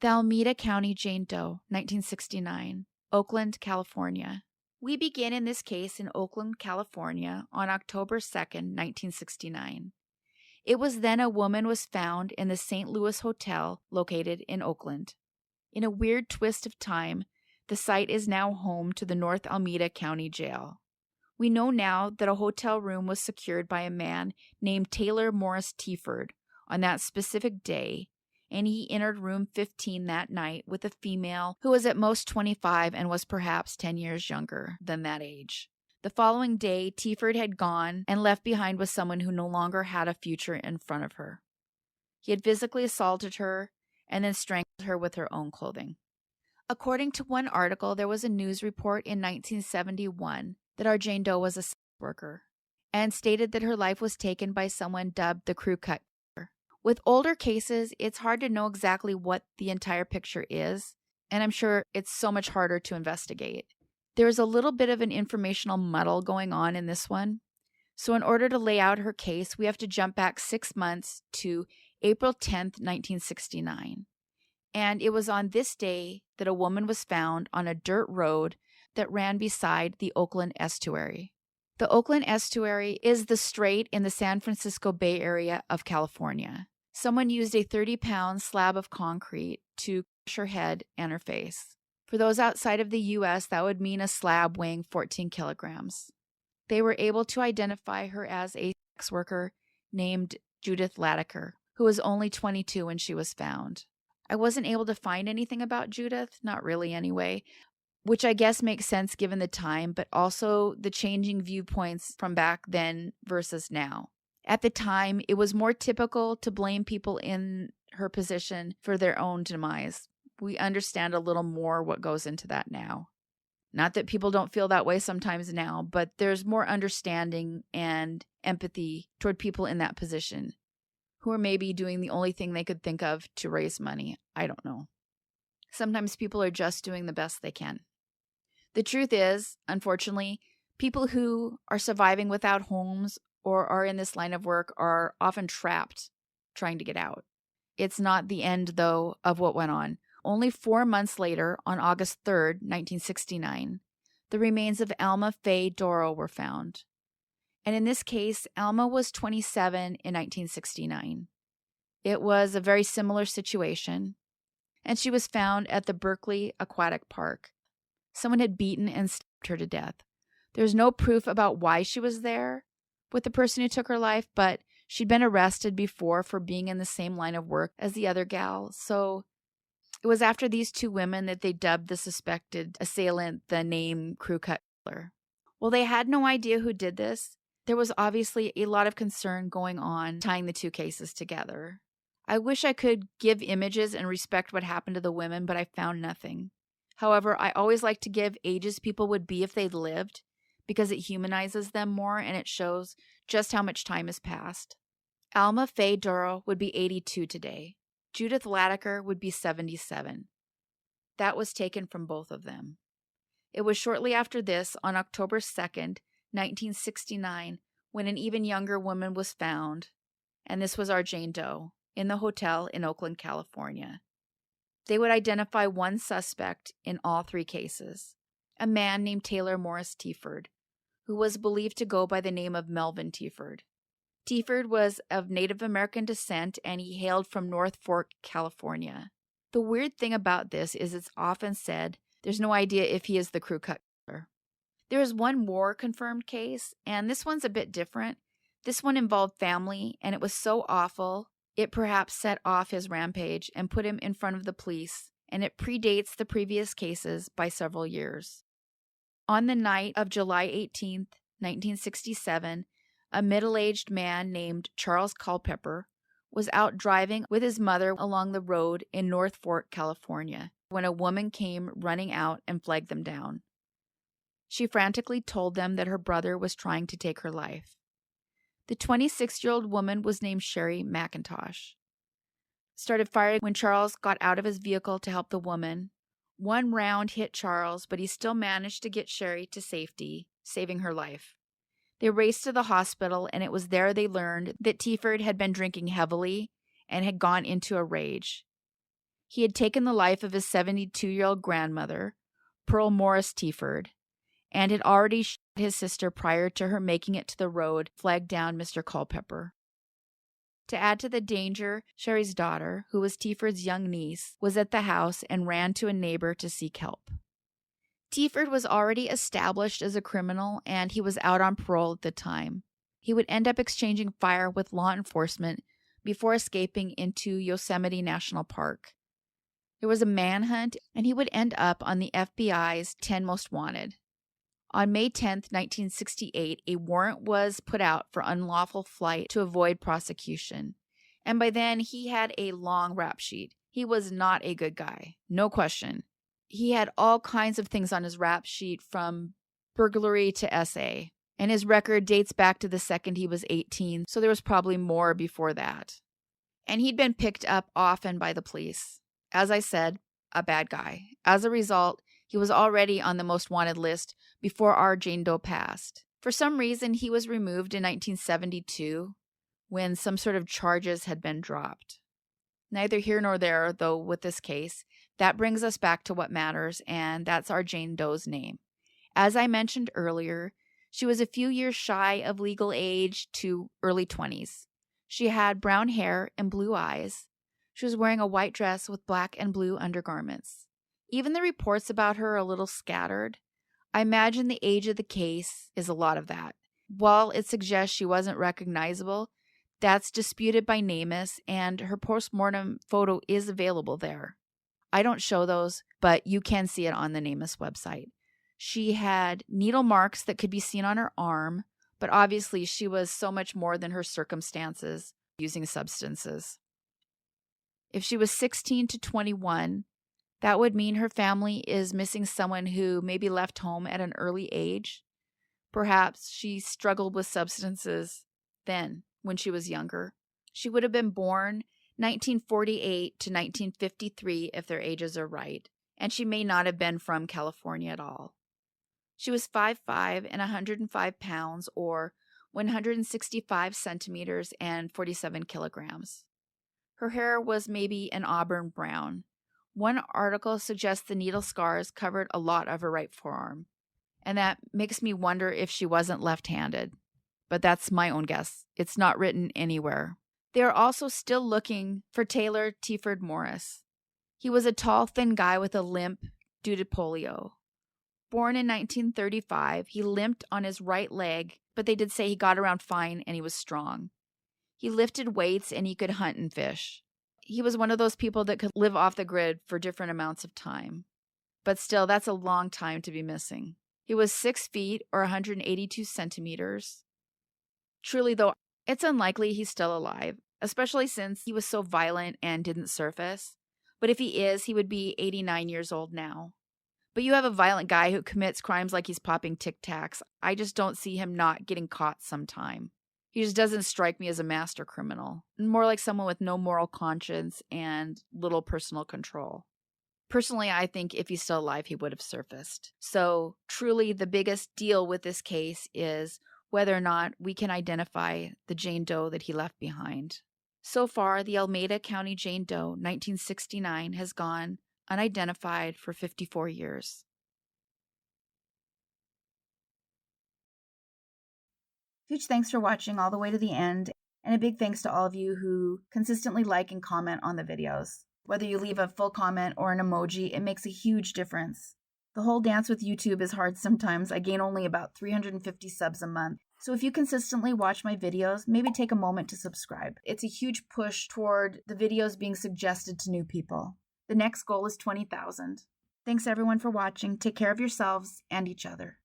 The Almeda County Jane Doe, 1969, Oakland, California. We begin in this case in Oakland, California on October 2nd, 1969. It was then a woman was found in the St. Louis Hotel located in Oakland. In a weird twist of time, the site is now home to the North Almeda County Jail. We know now that a hotel room was secured by a man named Taylor Morris Teaford on that specific day, and he entered room 15 that night with a female who was at most 25 and was perhaps 10 years younger than that age. The following day, Teaford had gone and left behind with someone who no longer had a future in front of her. He had physically assaulted her and then strangled her with her own clothing. According to one article, there was a news report in 1971 that our Jane Doe was a sex worker and stated that her life was taken by someone dubbed the crew cut killer. With older cases, it's hard to know exactly what the entire picture is, and I'm sure it's so much harder to investigate. There is a little bit of an informational muddle going on in this one. So in order to lay out her case, we have to jump back 6 months to April 10th, 1969. And it was on this day that a woman was found on a dirt road that ran beside the Oakland estuary. The Oakland estuary is the strait in the San Francisco Bay Area of California. Someone used a 30-pound slab of concrete to crush her head and her face. For those outside of the U.S., that would mean a slab weighing 14 kilograms. They were able to identify her as a sex worker named Judith Laker, who was only 22 when she was found. I wasn't able to find anything about Judith, not really anyway, which I guess makes sense given the time, but also the changing viewpoints from back then versus now. At the time, it was more typical to blame people in her position for their own demise. We understand a little more what goes into that now. Not that people don't feel that way sometimes now, but there's more understanding and empathy toward people in that position who are maybe doing the only thing they could think of to raise money. I don't know. Sometimes people are just doing the best they can. The truth is, unfortunately, people who are surviving without homes or are in this line of work are often trapped trying to get out. It's not the end, though, of what went on. Only 4 months later, on August 3rd, 1969, the remains of Alma Faye Dorough were found. And in this case, Alma was 27 in 1969. It was a very similar situation, and she was found at the Berkeley Aquatic Park. Someone had beaten and stabbed her to death. There's no proof about why she was there with the person who took her life, but she'd been arrested before for being in the same line of work as the other gal, so it was after these two women that they dubbed the suspected assailant the name crew cut killer. Well, they had no idea who did this. There was obviously a lot of concern going on tying the two cases together. I wish I could give images and respect what happened to the women, but I found nothing. However, I always like to give ages people would be if they'd lived, because it humanizes them more and it shows just how much time has passed. Alma Faye Dorough would be 82 today. Judith Laker would be 77. That was taken from both of them. It was shortly after this, on October 2nd, 1969, when an even younger woman was found, and this was our Jane Doe, in the hotel in Oakland, California. They would identify one suspect in all three cases, a man named Taylor Morris Teaford, who was believed to go by the name of Melvin Teaford. Teaford was of Native American descent, and he hailed from North Fork, California. The weird thing about this is it's often said there's no idea if he is the crew cut killer. There is one more confirmed case, and this one's a bit different. This one involved family, and it was so awful, it perhaps set off his rampage and put him in front of the police, and it predates the previous cases by several years. On the night of July 18th, 1967, a middle-aged man named Charles Culpepper was out driving with his mother along the road in North Fork, California, when a woman came running out and flagged them down. She frantically told them that her brother was trying to take her life. The 26-year-old woman was named Sherry McIntosh. Started firing when Charles got out of his vehicle to help the woman. One round hit Charles, but he still managed to get Sherry to safety, saving her life. They raced to the hospital, and it was there they learned that Teaford had been drinking heavily and had gone into a rage. He had taken the life of his 72-year-old grandmother, Pearl Morris Teaford, and had already shot his sister prior to her making it to the road, flagged down Mr. Culpepper. To add to the danger, Sherry's daughter, who was Teaford's young niece, was at the house and ran to a neighbor to seek help. Teaford was already established as a criminal, and he was out on parole at the time. He would end up exchanging fire with law enforcement before escaping into Yosemite National Park. There was a manhunt, and he would end up on the FBI's 10 Most Wanted. On May 10, 1968, a warrant was put out for unlawful flight to avoid prosecution. And by then, he had a long rap sheet. He was not a good guy, no question. He had all kinds of things on his rap sheet, from burglary to SA. And his record dates back to the second he was 18, so there was probably more before that. And he'd been picked up often by the police. As I said, a bad guy. As a result, he was already on the most wanted list before our Jane Doe passed. For some reason, he was removed in 1972 when some sort of charges had been dropped. Neither here nor there, though, with this case. That brings us back to what matters, and that's our Jane Doe's name. As I mentioned earlier, she was a few years shy of legal age to early 20s. She had brown hair and blue eyes. She was wearing a white dress with black and blue undergarments. Even the reports about her are a little scattered. I imagine the age of the case is a lot of that. While it suggests she wasn't recognizable, that's disputed by NamUs, and her postmortem photo is available there. I don't show those, but you can see it on the NamUs website. She had needle marks that could be seen on her arm, but obviously she was so much more than her circumstances using substances. If she was 16 to 21, that would mean her family is missing someone who maybe left home at an early age. Perhaps she struggled with substances then, when she was younger. She would have been born 1948 to 1953 if their ages are right, and she may not have been from California at all. She was 5'5" and 105 pounds, or 165 centimeters and 47 kilograms. Her hair was maybe an auburn brown. One article suggests the needle scars covered a lot of her right forearm, and that makes me wonder if she wasn't left-handed. But that's my own guess. It's not written anywhere. They are also still looking for Taylor Teaford Morris. He was a tall, thin guy with a limp due to polio. Born in 1935, he limped on his right leg, but they did say he got around fine and he was strong. He lifted weights and he could hunt and fish. He was one of those people that could live off the grid for different amounts of time. But still, that's a long time to be missing. He was 6 feet or 182 centimeters. Truly, though, it's unlikely he's still alive, especially since he was so violent and didn't surface. But if he is, he would be 89 years old now. But you have a violent guy who commits crimes like he's popping Tic Tacs. I just don't see him not getting caught sometime. He just doesn't strike me as a master criminal. More like someone with no moral conscience and little personal control. Personally, I think if he's still alive, he would have surfaced. So truly, the biggest deal with this case is whether or not we can identify the Jane Doe that he left behind. So far, the Almeda County Jane Doe, 1969, has gone unidentified for 54 years. Huge thanks for watching all the way to the end, and a big thanks to all of you who consistently like and comment on the videos. Whether you leave a full comment or an emoji, it makes a huge difference. The whole dance with YouTube is hard sometimes. I gain only about 350 subs a month. So if you consistently watch my videos, maybe take a moment to subscribe. It's a huge push toward the videos being suggested to new people. The next goal is 20,000. Thanks everyone for watching. Take care of yourselves and each other.